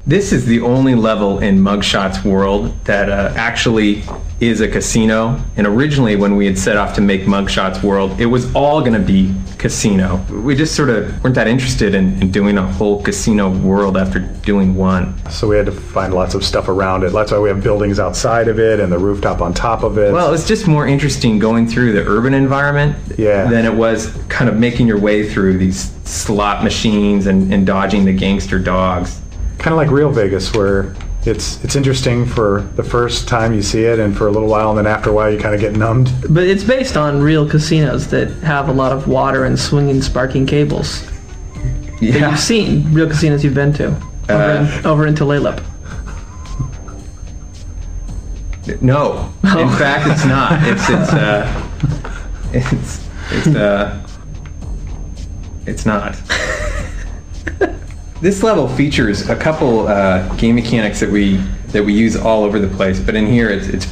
This is the only level in Mugshot's world that actually is a casino. And originally when we had set off to make Mugshot's world, it was all going to be casino. We just sort of weren't that interested in doing a whole casino world after doing one. So we had to find lots of stuff around it. That's why we have buildings outside of it and the rooftop on top of it. Well, it's just more interesting going through the urban environment than it was kind of making your way through these slot machines and dodging the gangster dogs. Kind of like real Vegas, where it's interesting for the first time you see it and for a little while, and then after a while you kind of get numbed. But it's based on real casinos that have a lot of water and swinging, sparking cables. Yeah. That you've seen, real casinos you've been to, over in Tulalip. No, in fact, it's not. It's not. This level features a couple game mechanics that we use all over the place, but in here it's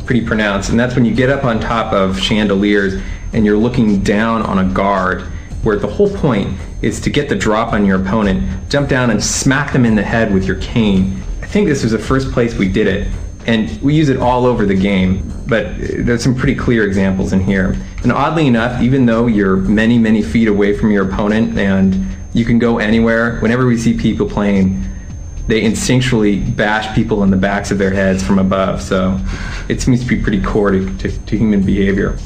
pretty pronounced, and that's when you get up on top of chandeliers and you're looking down on a guard, where the whole point is to get the drop on your opponent, jump down and smack them in the head with your cane. I think this was the first place we did it, and we use it all over the game, but there's some pretty clear examples in here. And oddly enough, even though you're many, many feet away from your opponent and you can go anywhere, whenever we see people playing, they instinctually bash people in the backs of their heads from above, so it seems to be pretty core to human behavior.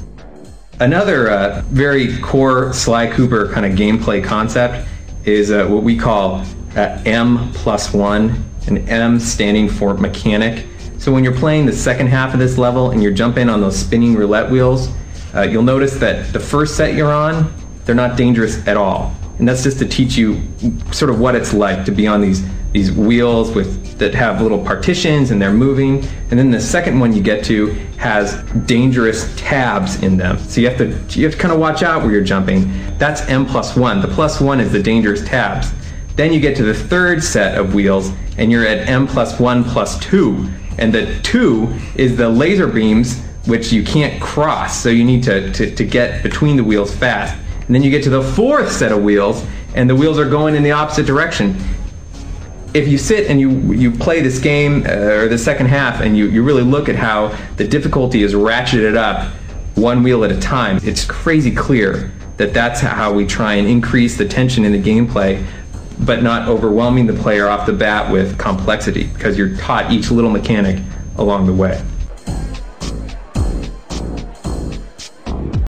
Another very core Sly Cooper kind of gameplay concept is what we call M+1, and M standing for mechanic. So when you're playing the second half of this level and you're jumping on those spinning roulette wheels, you'll notice that the first set you're on, they're not dangerous at all. And that's just to teach you sort of what it's like to be on these wheels that have little partitions and they're moving. And then the second one you get to has dangerous tabs in them. So you have to kind of watch out where you're jumping. That's M+1. The +1 is the dangerous tabs. Then you get to the third set of wheels and you're at M+1+2. And the 2 is the laser beams, which you can't cross. So you need to get between the wheels fast. And then you get to the fourth set of wheels, and the wheels are going in the opposite direction. If you sit and you play this game, or the second half, and you really look at how the difficulty is ratcheted up one wheel at a time, it's crazy clear that that's how we try and increase the tension in the gameplay, but not overwhelming the player off the bat with complexity, because you're taught each little mechanic along the way.